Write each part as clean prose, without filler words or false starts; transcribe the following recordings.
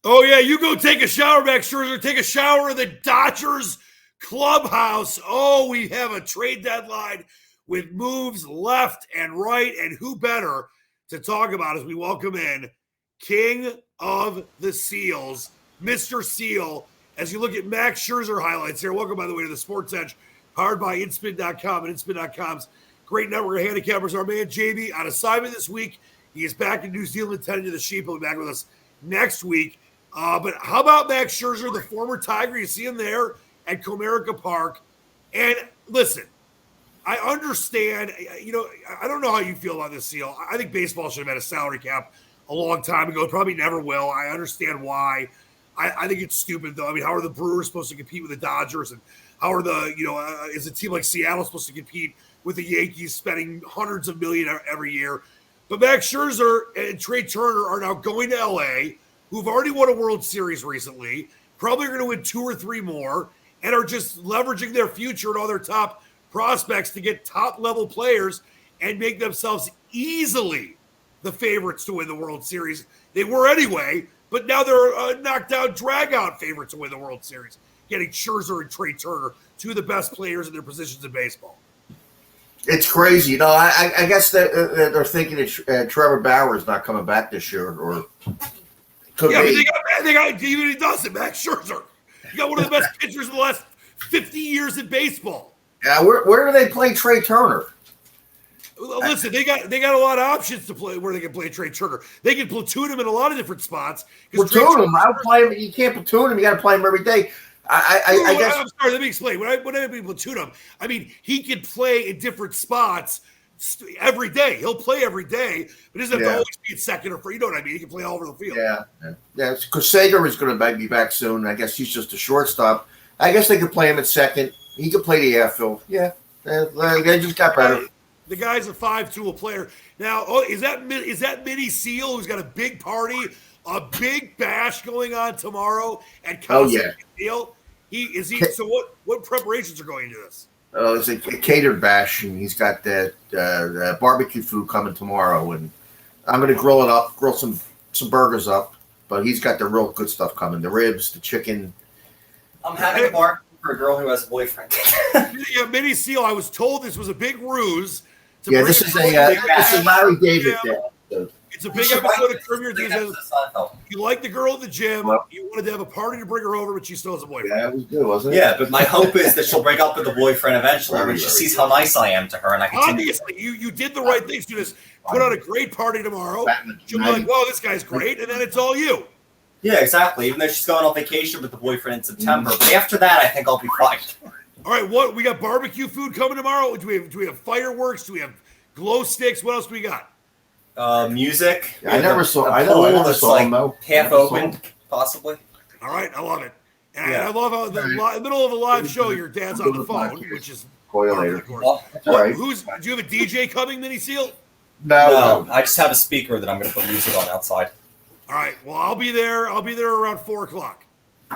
Oh, yeah, you go take a shower, Max Scherzer. Take a shower in the Dodgers clubhouse. Oh, we have a trade deadline with moves left and right. And who better to talk about as we welcome in King of the Seals, Mr. Seal, as you look at Max Scherzer highlights here. Welcome, by the way, to the Sportsedge, powered by InSpin.com and InSpin.com's great network of handicappers. Our man, JB, on assignment this week. He is back in New Zealand, tending to the sheep. He'll be back with us next week. But how about Max Scherzer, the former Tiger? You see him there at Comerica Park. And listen, I understand, I don't know how you feel about this, Seal. I think baseball should have had a salary cap a long time ago. It probably never will. I understand why. I think it's stupid, though. I mean, how are the Brewers supposed to compete with the Dodgers? And how are is a team like Seattle supposed to compete with the Yankees spending hundreds of millions every year? But Max Scherzer and Trey Turner are now going to L.A., who've already won a World Series recently, probably are going to win 2 or 3 more, and are just leveraging their future and all their top prospects to get top-level players and make themselves easily the favorites to win the World Series. They were anyway, but now they're knockdown, drag-out favorites to win the World Series, getting Scherzer and Trey Turner, 2 of the best players in their positions in baseball. It's crazy. I guess they're thinking that Trevor Bauer is not coming back this year, or could be. They got even he does it, Max Scherzer. You got one of the best pitchers in the last 50 years in baseball. Yeah, where do they play Trey Turner? Listen, they got a lot of options to play where they can play Trey Turner. They can platoon him in a lot of different spots. Platoon him. I would play him. You can't platoon him. You got to play him every day. I guess. I'm sorry. Let me explain. When I mean platoon him, I mean he can play in different spots every day. He'll play every day, but he doesn't have to always be at second or first. You know what I mean? He can play all over the field. Yeah. Because Sager is going to be back soon. I guess he's just a shortstop. I guess they could play him at second. He could play the outfield. Yeah, they just got better. The guy's a 5-tool player. Now, is that Mini Seal who's got a big party, a big bash going on tomorrow at Casa Seal? So what preparations are going into this? It's a catered bash, and he's got that barbecue food coming tomorrow, and I'm going to grill some burgers up, but he's got the real good stuff coming, the ribs, the chicken. I'm having a barbecue for a girl who has a boyfriend. Yeah, Mini Seal, I was told this was a big ruse. This is Larry David. It's a big episode of Curb Your Enthusiasm. You like the girl at the gym. You wanted to have a party to bring her over, but she still has a boyfriend. Yeah, it was good, wasn't it? Yeah, but my hope is that she'll break up with the boyfriend eventually when she sees how nice I am to her. And I continue. Obviously, you did the right thing. So just put on a great party tomorrow. She'll be like, "Whoa, this guy's great," and then it's all you. Yeah, exactly. Even though she's going on vacation with the boyfriend in September, but after that, I think I'll be fine. All right, what we got? Barbecue food coming tomorrow. Do we have fireworks? Do we have glow sticks? What else do we got? Music. I never saw him though. Half open, possibly. All right, I love it. And I love how in the middle of a live show, your dad's on the phone, which is later. Do you have a DJ coming, Mini Seal? No, I just have a speaker that I'm going to put music on outside. All right. Well, I'll be there. I'll be there around 4:00.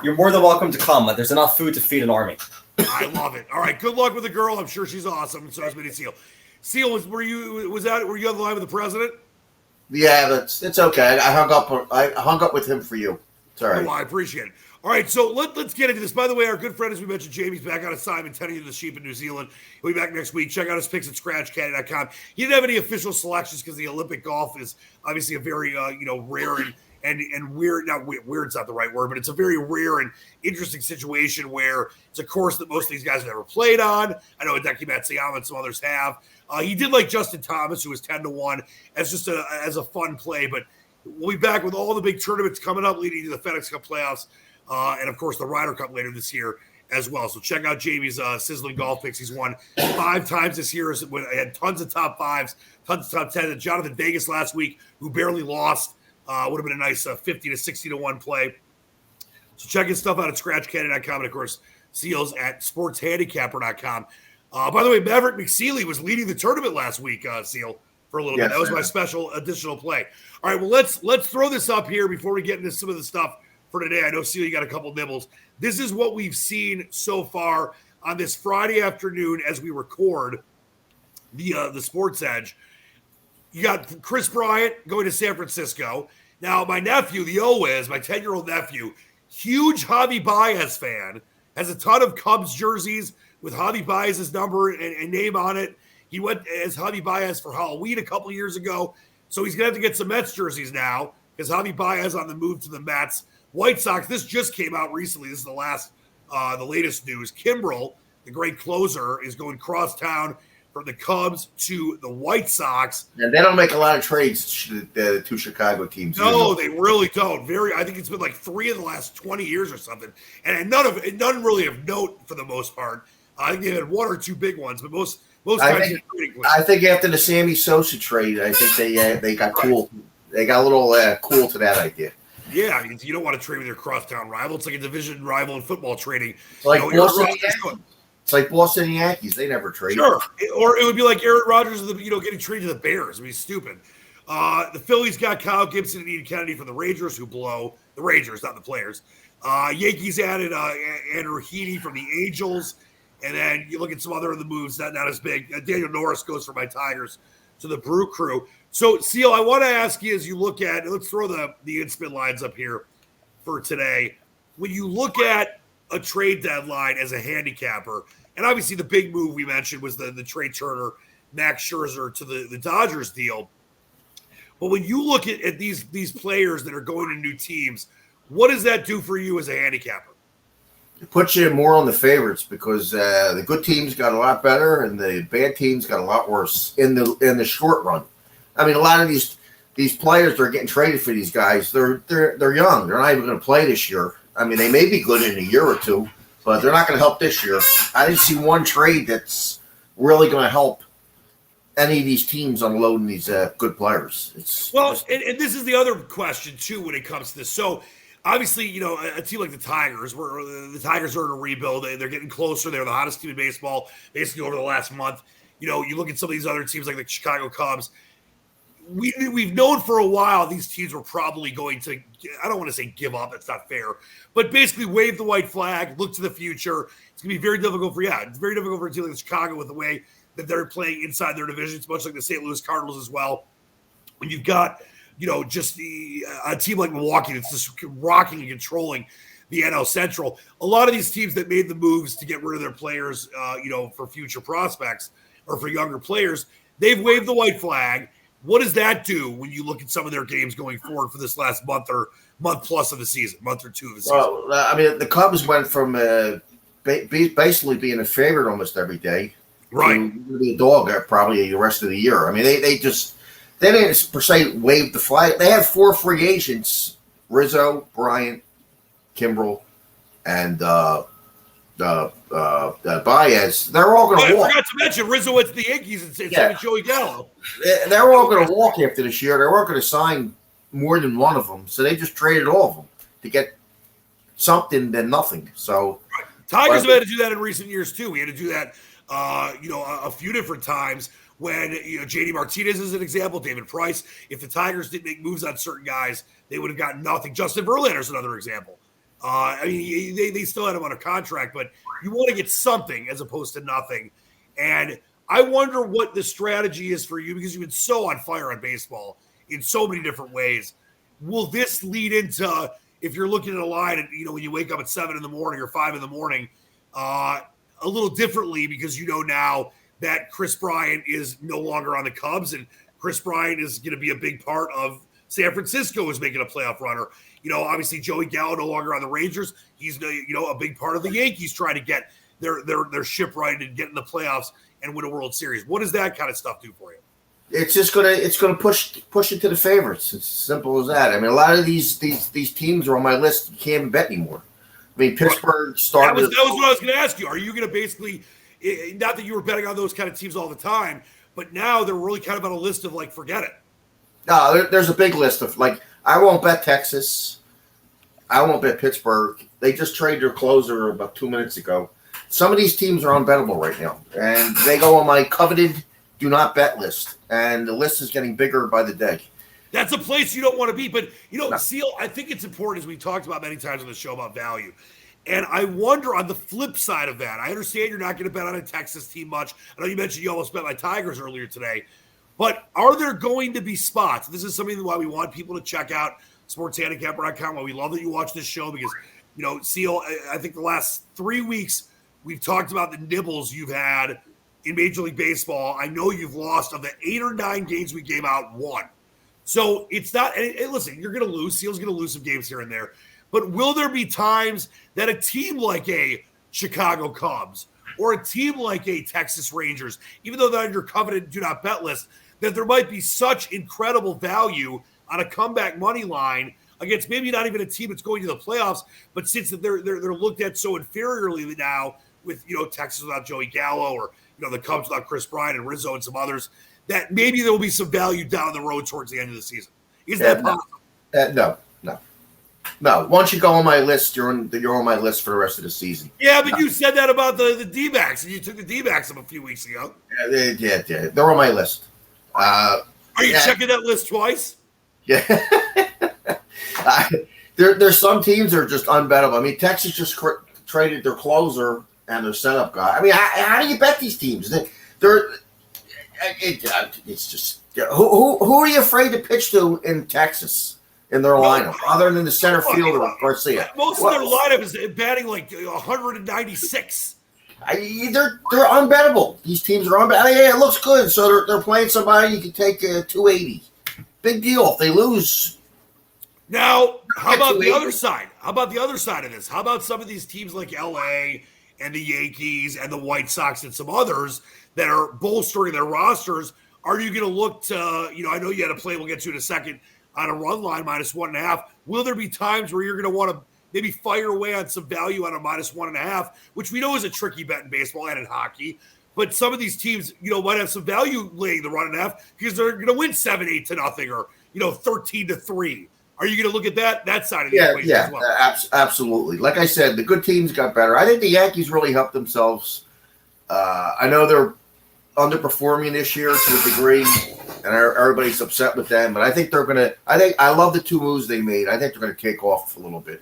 You're more than welcome to come. There's enough food to feed an army. I love it. All right. Good luck with the girl. I'm sure she's awesome. And so is Mini Seal. Seal, were you on the line with the president? Yeah, it's okay. I hung up with him for you. It's all right. Oh, I appreciate it. All right, so let's get into this. By the way, our good friend, as we mentioned, Jamie's back on assignment, tending to the sheep in New Zealand. He'll be back next week. Check out his picks at ScratchCaddy.com. He didn't have any official selections because the Olympic golf is obviously a very rare and weird. Not weird's not the right word, but it's a very rare and interesting situation where it's a course that most of these guys have never played on. I know Hideki Matsuyama and some others have. He did like Justin Thomas, who was 10-1, as just as a fun play. But we'll be back with all the big tournaments coming up leading to the FedEx Cup playoffs. And, of course, the Ryder Cup later this year as well. So check out Jamie's sizzling golf picks. He's won 5 times this year. He had tons of top 5s, tons of top 10s. And Jonathan Vegas last week, who barely lost, would have been a nice 50 to 60-1 play. So check his stuff out at ScratchCaddy.com. And, of course, Seals at SportsHandicapper.com. By the way, Maverick McSeely was leading the tournament last week, Seal, for a little bit. That was my special additional play. All right, well, let's throw this up here before we get into some of the stuff for today. I know, Seal, you got a couple nibbles. This is what we've seen so far on this Friday afternoon as we record the Sports Edge. You got Chris Bryant going to San Francisco. Now, my nephew, the O-Wiz, my 10-year-old nephew, huge Javi Baez fan, has a ton of Cubs jerseys with Javi Baez's number and name on it. He went as Javi Baez for Halloween a couple years ago, so he's going to have to get some Mets jerseys now because Javi Baez on the move to the Mets. White Sox, this just came out recently. This is the latest news. Kimbrel, the great closer, is going crosstown from the Cubs to the White Sox. And they don't make a lot of trades, the two Chicago teams. No, they really don't. I think it's been like 3 in the last 20 years or something. And none really of note for the most part. I think they had 1 or 2 big ones, but most times I think after the Sammy Sosa trade, I think they got cool. They got a little cool to that idea. Yeah, I mean, you don't want to trade with your crosstown rival. It's like a division rival in football trading. It's like Boston and Yankees. They never trade. Sure. Or it would be like Aaron Rodgers, getting traded to the Bears. It'd be stupid. The Phillies got Kyle Gibson and Ian Kennedy from the Rangers, who blow. The Rangers, not the players. Yankees added Andrew Heaney from the Angels. And then you look at some other of the moves, not as big. Daniel Norris goes for my Tigers to the Brew Crew. So, Seal, I want to ask you as you look at, let's throw the in-spin lines up here for today. When you look at a trade deadline as a handicapper, and obviously the big move we mentioned was the Trey Turner, Max Scherzer to the Dodgers deal. But when you look at these players that are going to new teams, what does that do for you as a handicapper? It puts you more on the favorites because the good teams got a lot better and the bad teams got a lot worse in the short run. I mean, a lot of these players that are getting traded for these guys, they're young. They're not even going to play this year. I mean, they may be good in a year or two, but they're not going to help this year. I didn't see one trade that's really going to help any of these teams unloading these good players. And this is the other question, too, when it comes to this. So, obviously, a team like the Tigers, where the Tigers are in a rebuild, they're getting closer. They're the hottest team in baseball, basically over the last month. You look at some of these other teams like the Chicago Cubs. We've known for a while these teams were probably going to, I don't want to say give up, that's not fair, but basically wave the white flag, look to the future. It's going to be very difficult for a team like Chicago with the way that they're playing inside their division. It's much like the St. Louis Cardinals as well. When you've got, just a team like Milwaukee that's just rocking and controlling the NL Central. A lot of these teams that made the moves to get rid of their players, for future prospects or for younger players, they've waved the white flag. What does that do when you look at some of their games going forward for this last month or month plus of the season, month or two of the season? Well, I mean, the Cubs went from basically being a favorite almost every day, right, to be a dog probably the rest of the year. I mean, they didn't per se wave the flag. They had 4 free agents: Rizzo, Bryant, Kimbrel, and Baez. They're all going to walk. I forgot to mention Rizzo went to the Yankees and Joey Gallo. They're all going to walk after this year. They weren't going to sign more than one of them, so they just traded all of them to get something than nothing. So Tigers have had to do that in recent years too. We had to do that, a few different times. When JD Martinez is an example, David Price. If the Tigers didn't make moves on certain guys, they would have gotten nothing. Justin Verlander is another example. They still had him on a contract, but you want to get something as opposed to nothing. And I wonder what the strategy is for you because you've been so on fire on baseball in so many different ways. Will this lead into, if you're looking at a line and, when you wake up at 7 in the morning or 5 in the morning, a little differently because now that Chris Bryant is no longer on the Cubs and Chris Bryant is going to be a big part of San Francisco is making a playoff runner. Obviously Joey Gallo no longer on the Rangers. He's, a big part of the Yankees trying to get their ship right and get in the playoffs and win a World Series. What does that kind of stuff do for you? It's just gonna push it to the favorites. It's simple as that. I mean, a lot of these teams are on my list. You can't even bet anymore. I mean, Pittsburgh started. That was what I was going to ask you. Are you going to basically, not that you were betting on those kind of teams all the time, but now they're really kind of on a list of forget it. No, there's a big list of I won't bet Texas. I won't bet Pittsburgh. They just traded their closer about 2 minutes ago. Some of these teams are unbettable right now, and they go on my coveted do not bet list, and the list is getting bigger by the day. That's a place you don't want to be. But, Seal, I think it's important, as we've talked about many times on the show, about value. And I wonder on the flip side of that, I understand you're not going to bet on a Texas team much. I know you mentioned you almost bet my Tigers earlier today. But are there going to be spots? This is something why we want people to check out sportshandicapper.com, why we love that you watch this show because, Seal, I think the last 3 weeks we've talked about the nibbles you've had in Major League Baseball. I know you've lost of the 8 or 9 games we gave out, 1. So it's not – and listen, you're going to lose. Seal's going to lose some games here and there. But will there be times that a team like a Chicago Cubs or a team like a Texas Rangers, even though they're on your coveted do not bet list, that there might be such incredible value on a comeback money line against maybe not even a team that's going to the playoffs, but since they're looked at so inferiorly now with Texas without Joey Gallo or the Cubs without Chris Bryant and Rizzo and some others, that maybe there will be some value down the road towards the end of the season. Is that possible? No. Once you go on my list, you're on my list for the rest of the season. Yeah, but you said that about the D-backs, and you took the D-backs up a few weeks ago. Yeah. They're on my list. Are you checking that list twice? Yeah. There's some teams that are just unbettable. I mean, Texas just traded their closer and their setup guy. I mean, how do you bet these teams? It's just who are you afraid to pitch to in Texas in their lineup, other than the center fielder Garcia? Most of their lineup is batting like 196. They're unbettable. These teams are unbettable. Yeah, it looks good. So they're playing somebody you can take 280. Big deal if they lose. Now, how about the other side? How about the other side of this? How about some of these teams like LA and the Yankees and the White Sox and some others that are bolstering their rosters? Are you going to look to, I know you had a play we'll get to in a second on a run line -1.5. Will there be times where you're going to want to maybe fire away on some value on a -1.5, which we know is a tricky bet in baseball and in hockey? But some of these teams, might have some value laying the 1.5 because they're going to win 7-8 to nothing or, 13-3. Are you going to look at that side of the equation as well? Absolutely. Like I said, the good teams got better. I think the Yankees really helped themselves. I know they're underperforming this year to a degree, and everybody's upset with them. But I think they're going to. I love the 2 moves they made. I think they're going to take off a little bit.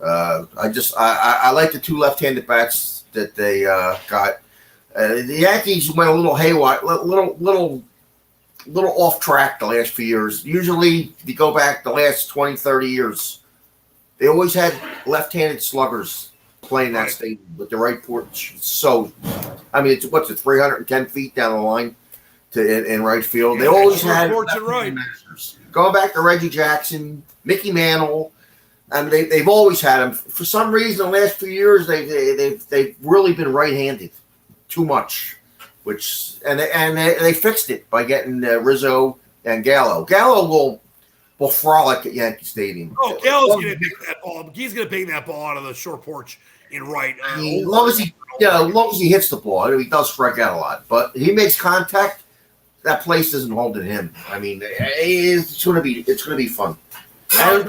I like the 2 left-handed bats that they got. The Yankees went a little haywire, little off track the last few years. Usually, if you go back the last 20, 30 years, they always had left-handed sluggers playing that stadium with the right porch. So, I mean, it's 310 feet down the line in right field. They always had right. masters. Going back to Reggie Jackson, Mickey Mantle. I mean, they've always had them. For some reason, the last few years, they've really been right-handed too much. And they fixed it by getting Rizzo and Gallo. Gallo will frolic at Yankee Stadium. Oh, Gallo's going to bang that ball. He's going to bang that ball out of the short porch in right. As long as he hits the ball, he does strike out a lot. But he makes contact. That place isn't holding him. I mean, it's going to be fun. They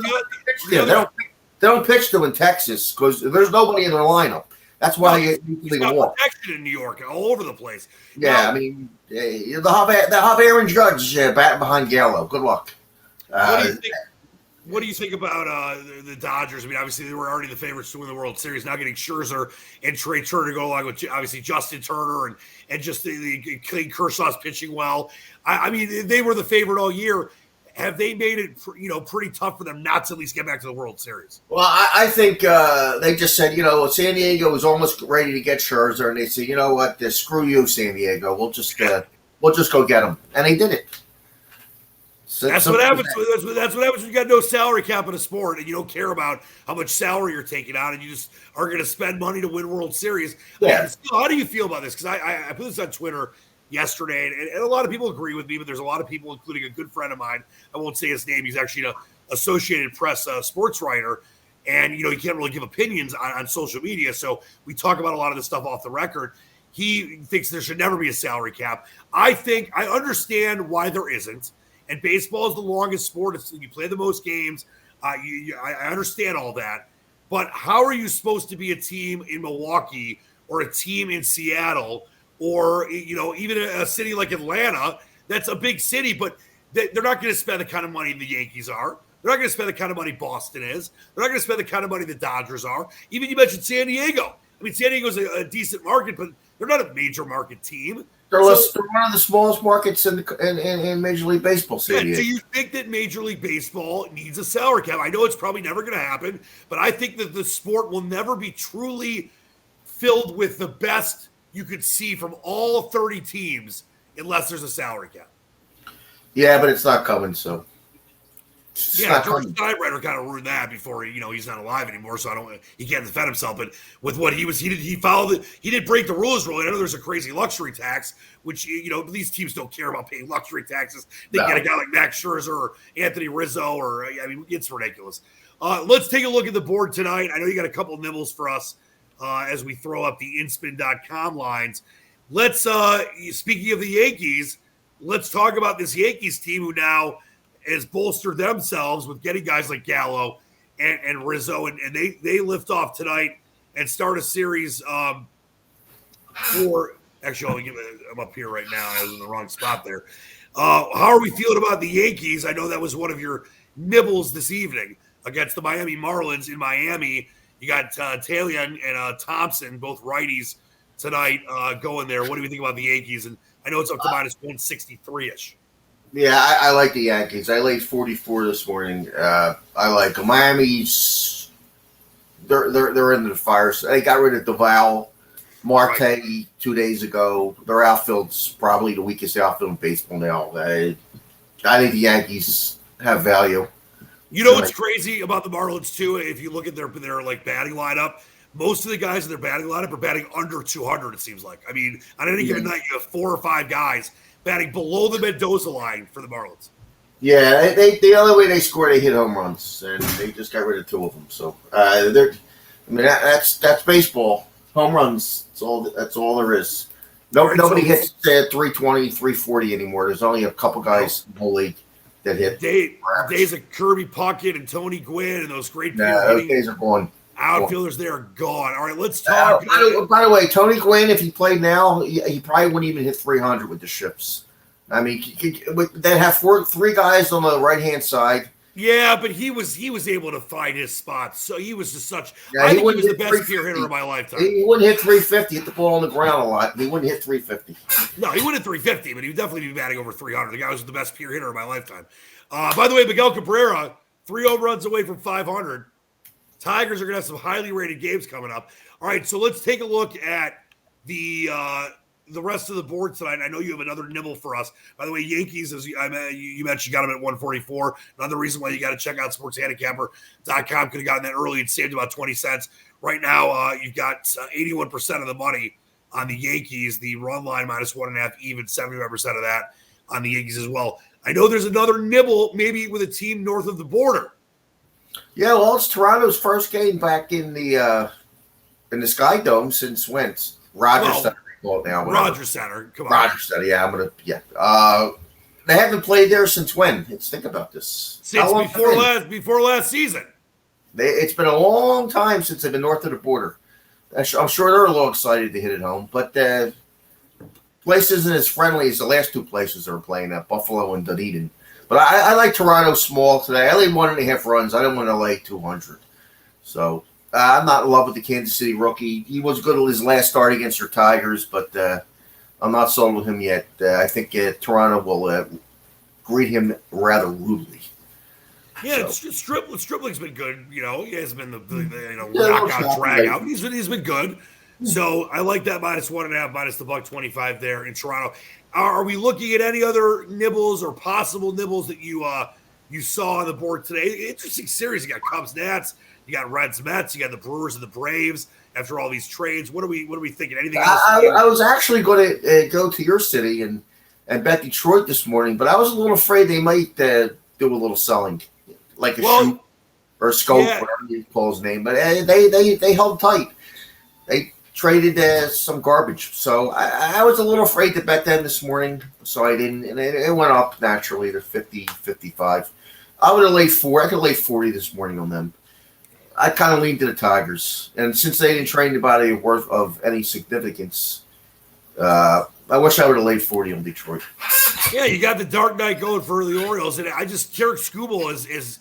don't pitch to in Texas because there's nobody in their lineup. That's why you usually walk. Protection in New York, all over the place. Yeah, I mean, they'll have Aaron Judge batting behind Gallo. Good luck. What do you think about the Dodgers? I mean, obviously they were already the favorites to win the World Series. Now getting Scherzer and Trey Turner to go along with obviously Justin Turner and just the Clayton Kershaw's pitching well. I mean, they were the favorite all year. Have they made it, pretty tough for them not to at least get back to the World Series? Well, I think they just said, San Diego was almost ready to get Scherzer, and they said, you know what, screw you, San Diego. We'll just go get him, and they did it. That's what happens. That's what happens when you got no salary cap in a sport, and you don't care about how much salary you're taking out, and you just are going to spend money to win World Series. Yeah. How do you feel about this? Because I put this on Twitter yesterday, and a lot of people agree with me, but there's a lot of people, including a good friend of mine. I won't say his name. He's actually an Associated Press sports writer, and he can't really give opinions on social media. So we talk about a lot of this stuff off the record. He thinks there should never be a salary cap. I understand why there isn't. And baseball is the longest sport. You play the most games. I understand all that. But how are you supposed to be a team in Milwaukee or a team in Seattle or, even a city like Atlanta? That's a big city, but they're not going to spend the kind of money the Yankees are. They're not going to spend the kind of money Boston is. They're not going to spend the kind of money the Dodgers are. Even you mentioned San Diego. I mean, San Diego's a decent market, but they're not a major market team. They're one of the smallest markets in Major League Baseball. Yeah, do you think that Major League Baseball needs a salary cap? I know it's probably never going to happen, but I think that the sport will never be truly filled with the best you could see from all 30 teams unless there's a salary cap. Yeah, but it's not coming, so. Yeah, George Steinbrenner kind of ruined that before he's not alive anymore, so he can't defend himself. But with what he did break the rules really. I know there's a crazy luxury tax, which these teams don't care about paying luxury taxes. They get a guy like Max Scherzer or Anthony Rizzo, it's ridiculous. Let's take a look at the board tonight. I know you got a couple of nibbles for us as we throw up the inspin.com lines. Let's speaking of the Yankees, let's talk about this Yankees team who now has bolstered themselves with getting guys like Gallo and Rizzo, and they lift off tonight and start a series for – actually, I'm up here right now. I was in the wrong spot there. How are we feeling about the Yankees? I know that was one of your nibbles this evening against the Miami Marlins in Miami. You got Talion and Thompson, both righties, tonight going there. What do you think about the Yankees? And I know it's up to minus 163-ish. Yeah, I like the Yankees. I laid 44 this morning. I like them. Miami's they're into the fire. They got rid of Duval, Marte 2 days ago. Their outfield's probably the weakest outfield in baseball now. I think the Yankees have value. You know what's crazy about the Marlins too? If you look at their like batting lineup, most of the guys in their batting lineup are batting under 200. It seems like. I mean, on any given night, you have 4 or 5 guys batting below the Mendoza line for the Marlins. Yeah, the only way they score, they hit home runs, and they just got rid of 2 of them. So that's baseball. Home runs. That's all there is. Nobody hits 320, 340 anymore. There's only a couple guys in the whole league that hit. Days of Kirby Puckett and Tony Gwynn and those great those days are gone. Outfielders, they are gone. All right, let's talk. By the way, Tony Gwynn, if he played now, he probably wouldn't even hit 300 with the ships. I mean, they have 3 guys on the right-hand side. Yeah, but he was able to find his spots. So he was just such. Yeah, I think he was the best pure hitter of my lifetime. He wouldn't hit 350, hit the ball on the ground a lot. He wouldn't hit 350. No, he wouldn't hit 350, but he would definitely be batting over 300. The guy was the best pure hitter of my lifetime. By the way, Miguel Cabrera, 3 home runs away from 500. Tigers are going to have some highly rated games coming up. All right, so let's take a look at the rest of the board tonight. I know you have another nibble for us. By the way, Yankees, as you mentioned, you got them at 144. Another reason why you got to check out sportshandicapper.com. Could have gotten that early and saved about 20 cents. Right now, you've got 81% of the money on the Yankees. The run line minus 1.5, even 75% of that on the Yankees as well. I know there's another nibble, maybe with a team north of the border. Yeah, well, it's Toronto's first game back in the Sky Dome since when? Rogers Center. Rogers Center. Come on. Rogers Center. Yeah, they haven't played there since when? Let's think about this. Since before last season. It's been a long time since they've been north of the border. I'm sure they're a little excited to hit it home, but place isn't as friendly as the last 2 places they're playing at, Buffalo and Dunedin. But I like Toronto small today. I laid 1.5 runs. I didn't want to lay 200. So I'm not in love with the Kansas City rookie. He was good at his last start against your Tigers, but I'm not sold with him yet. I think Toronto will greet him rather rudely. Yeah, so. Stripling's been good. He has been the knockout drag out. He's been good. So I like that minus 1.5, minus the $1.25 there in Toronto. Are we looking at any other nibbles or possible nibbles that you saw on the board today? Interesting series. You got Cubs, Nats. You got Reds, Mets. You got the Brewers and the Braves. After all these trades, what are we thinking? Anything else? I was actually going to go to your city and bet Detroit this morning, but I was a little afraid they might do a little selling, like a shoot or a scope, whatever you call his name. But they held tight. They traded some garbage. So I was a little afraid to bet them this morning, so I didn't. And it went up naturally to 50, 55. I would have laid 4. I could have laid 40 this morning on them. I kind of leaned to the Tigers. And since they didn't trade anybody worth of any significance, I wish I would have laid 40 on Detroit. Yeah, you got the Dark Knight going for the Orioles. And Tarek Skubal is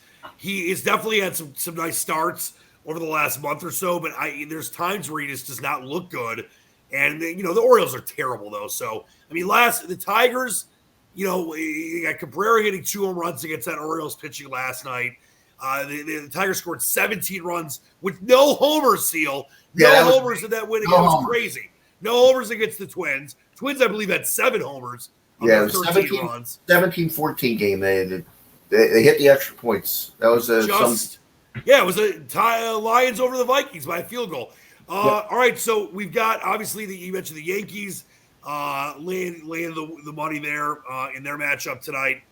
definitely had some nice starts over the last month or so, but there's times where he just does not look good. And, the Orioles are terrible, though. So I mean, the Tigers, you got Cabrera hitting 2 home runs against that Orioles pitching last night. The Tigers scored 17 runs with no homers, Seal. No homers in that win. It was crazy. No homers against the Twins. Twins, I believe, had 7 homers. Yeah, it was 17-14 game. They hit the extra points. That was it was Lions over the Vikings by a field goal. All right, so we've got, obviously, you mentioned the Yankees laying the money there in their matchup tonight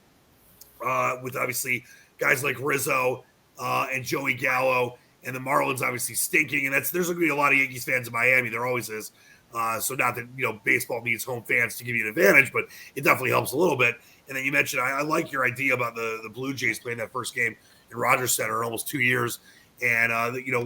with, obviously, guys like Rizzo and Joey Gallo, and the Marlins obviously stinking. And there's going to be a lot of Yankees fans in Miami. There always is. So not that, baseball needs home fans to give you an advantage, but it definitely helps a little bit. And then you mentioned, I like your idea about the Blue Jays playing that first game in Rogers Center in almost 2 years. And,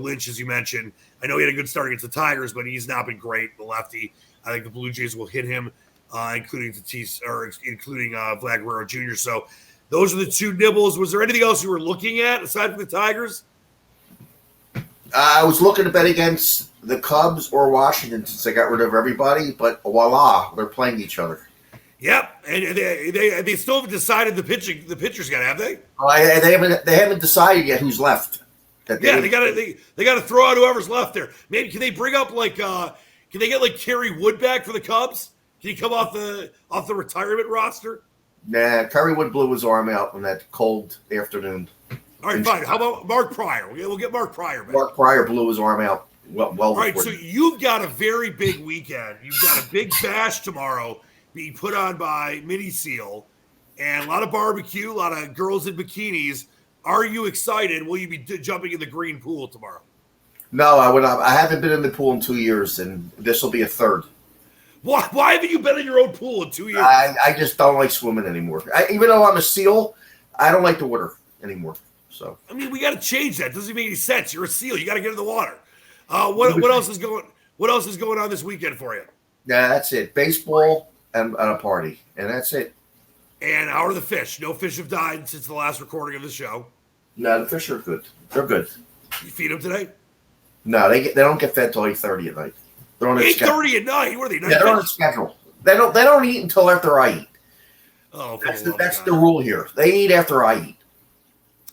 Lynch, as you mentioned, I know he had a good start against the Tigers, but he's not been great, the lefty. I think the Blue Jays will hit him, including Vlad Guerrero Jr. So those are the 2 nibbles. Was there anything else you were looking at aside from the Tigers? I was looking to bet against the Cubs or Washington since they got rid of everybody, but voila, they're playing each other. Yep, and they still haven't decided the pitcher's got, have they? They haven't decided yet who's left. They got to throw out whoever's left there. Maybe can they bring up can they get like Kerry Wood back for the Cubs? Can he come off the retirement roster? Nah, Kerry Wood blew his arm out on that cold afternoon. All right, fine. How about Mark Pryor? We'll get Mark Pryor back. Mark Pryor blew his arm out. All right, so you've got a very big weekend. You've got a big bash tomorrow being put on by Mini Seal, and a lot of barbecue, a lot of girls in bikinis. Are you excited? Will you be jumping in the green pool tomorrow? No, I would not. I haven't been in the pool in 2 years, and this will be a third. Why haven't you been in your own pool in 2 years? I just don't like swimming anymore. Even though I'm a SEAL, I don't like the water anymore. So I mean, we got to change that. Doesn't make any sense. You're a SEAL. You got to get in the water. What else is going on this weekend for you? Yeah, that's it. Baseball and a party, and that's it. And how are the fish? No fish have died since the last recording of the show. No, the fish are good. They're good. You feed them today? No, they don't get fed till 8:30 at night. They're on 8:30 at night. What are they? Yeah, they're on a schedule. They don't eat until after I eat. Oh, that's the rule here. They eat after I eat.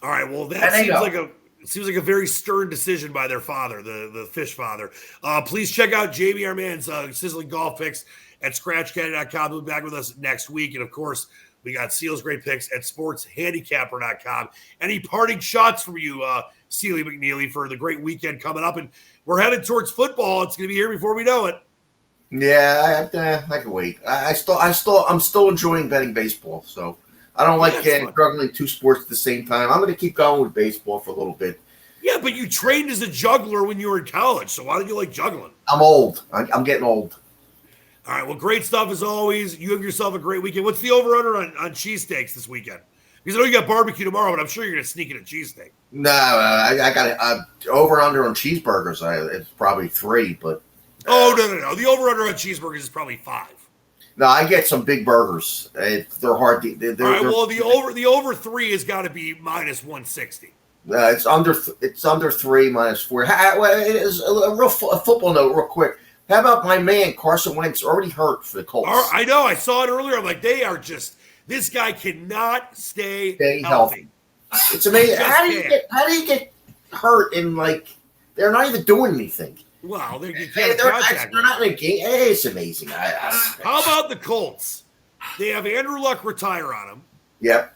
All right. Well, that seems like a very stern decision by their father, the fish father. Please check out Jamie Armand's sizzling golf picks at ScratchCandy.com. He'll be back with us next week, and of course, we got Seal's great picks at SportsHandicapper.com. Any parting shots from you, Sealy McNeely, for the great weekend coming up? And we're headed towards football. It's going to be here before we know it. Yeah, I can wait. I'm still enjoying betting baseball, so I don't like juggling 2 sports at the same time. I'm going to keep going with baseball for a little bit. Yeah, but you trained as a juggler when you were in college, so why did you like juggling? I'm old. I'm getting old. All right, well, great stuff as always. You have yourself a great weekend. What's the over-under on cheesesteaks this weekend? Because I know you got barbecue tomorrow, but I'm sure you're going to sneak in a cheesesteak. No, I got over-under on cheeseburgers. It's probably 3, but... Oh, no. The over-under on cheeseburgers is probably 5. No, I get some big burgers. They're hard to... All right, well, the over 3 has got to be minus 160. It's under 3 minus 4. It is a football note real quick. How about my man Carson Wentz already hurt for the Colts? I know. I saw it earlier. I'm like, they are just – this guy cannot stay healthy. It's amazing. How do you get hurt and, they're not even doing anything? Well, they're not in a game. It's amazing. How about the Colts? They have Andrew Luck retire on them. Yep.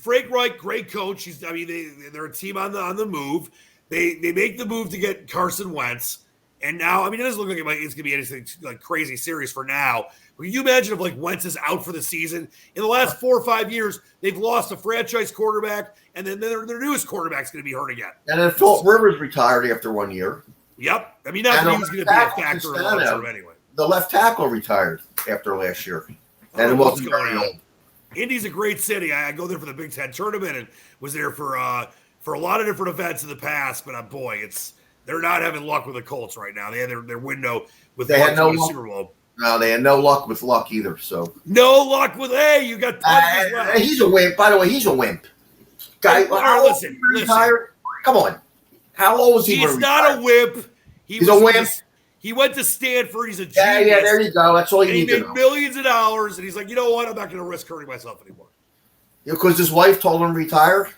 Frank Reich, great coach. They're a team on the move. They make the move to get Carson Wentz. And now, it doesn't look like it's going to be anything like crazy serious for now. But can you imagine if Wentz is out for the season? In the last 4 or 5 years, they've lost a franchise quarterback, and then their newest quarterback's going to be hurt again. And then Philip Rivers retired after 1 year. Yep. Not that he was going to be a factor in the long term anyway. The left tackle retired after last year. And it wasn't very old. Indy's a great city. I go there for the Big Ten tournament and was there for a lot of different events in the past. But boy, they're not having luck with the Colts right now. They had their window with the Super Bowl. No, they had no luck with luck either. So no luck with you got he's a wimp. By the way, he's a wimp. Guy, listen. Come on. How old was he? He's not a wimp. He's a wimp. He went to Stanford. He's a genius. Yeah, there you go. That's all you need He to made know. millions of dollars, and he's like, you know what? I'm not going to risk hurting myself anymore. Because his wife told him to retire.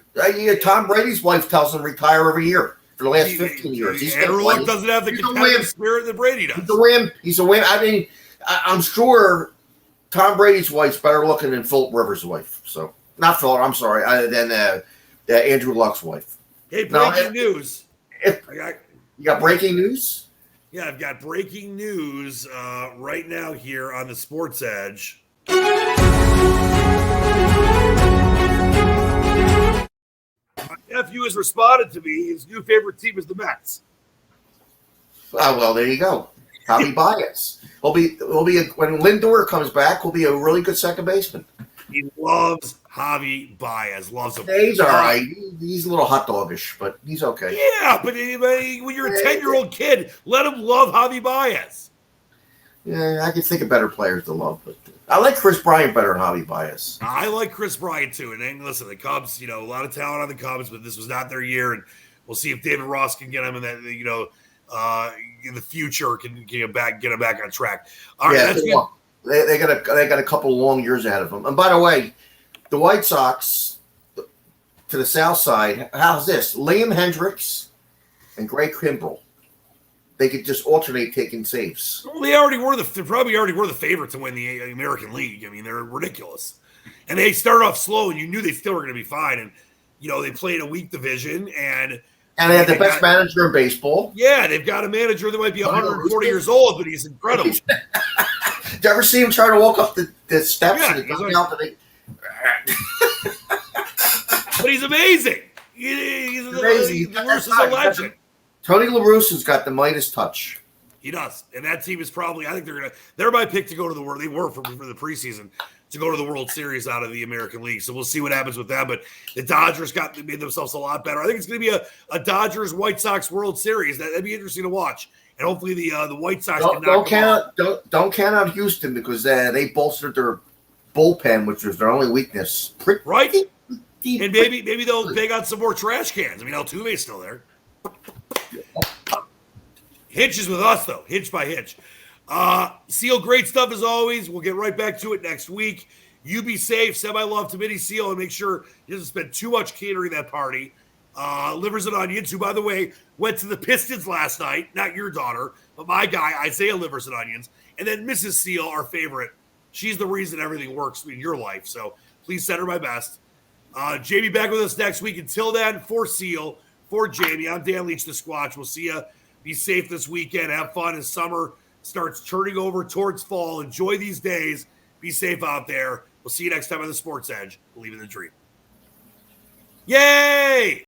Tom Brady's wife tells him to retire every year for the last 15 years. Andrew Luck doesn't have the competitive spirit that Brady does. He's a win. I mean, I'm sure Tom Brady's wife's better looking than Philip Rivers' wife. So, not Philip, I'm sorry, than Andrew Luck's wife. Hey, breaking news. You got breaking news? Yeah, I've got breaking news right now here on the Sports Edge. My nephew has responded to me. His new favorite team is the Mets. Well, there you go. Javi Baez. He'll be when Lindor comes back. He'll be a really good second baseman. He loves Javi Baez. Loves him. He's all right. He's a little hot doggish, but he's okay. Yeah, but when you're a 10-year-old kid, let him love Javi Baez. Yeah, I can think of better players to love, but I like Chris Bryant better than Javi Baez. I like Chris Bryant too. And then listen, the Cubs, a lot of talent on the Cubs, but this was not their year. And we'll see if David Ross can get him in that, in the future can get him back on track. All right, that's good. They got a couple long years ahead of them. And by the way, the White Sox to the south side. How's this? Liam Hendricks and Greg Kimbrell. They could just alternate taking saves. Well, they probably already were the favorite to win the American League. I mean, they're ridiculous. And they started off slow, and you knew they still were going to be fine. And, they played a weak division. And they had the best manager in baseball. Yeah, they've got a manager that might be 140 years old, but he's incredible. Did you ever see him try to walk up the steps? Yeah, but he's amazing. He's amazing. He's a legend. Tony La Russa's got the Midas touch. He does, and that team is probably. I think they're my pick to go to the World. They were for the preseason to go to the World Series out of the American League. So we'll see what happens with them. But the Dodgers made themselves a lot better. I think it's going to be a Dodgers White Sox World Series. That'd be interesting to watch. And hopefully the White Sox don't count out Houston because they bolstered their bullpen, which was their only weakness. Right. And maybe they got some more trash cans. I mean, Altuve's still there. Hitch is with us, though. Hitch by Hitch. Seal, great stuff as always. We'll get right back to it next week. You be safe. Send my love to Mitty Seal and make sure he doesn't spend too much catering that party. Livers and Onions, who, by the way, went to the Pistons last night. Not your daughter, but my guy, Isaiah Livers and Onions. And then Mrs. Seal, our favorite. She's the reason everything works in your life. So please send her my best. Jamie back with us next week. Until then, for Seal, for Jamie, I'm Dan Leach, the Squatch. We'll see you. Be safe this weekend. Have fun as summer starts turning over towards fall. Enjoy these days. Be safe out there. We'll see you next time on the Sports Edge. Believe in the dream. Yay!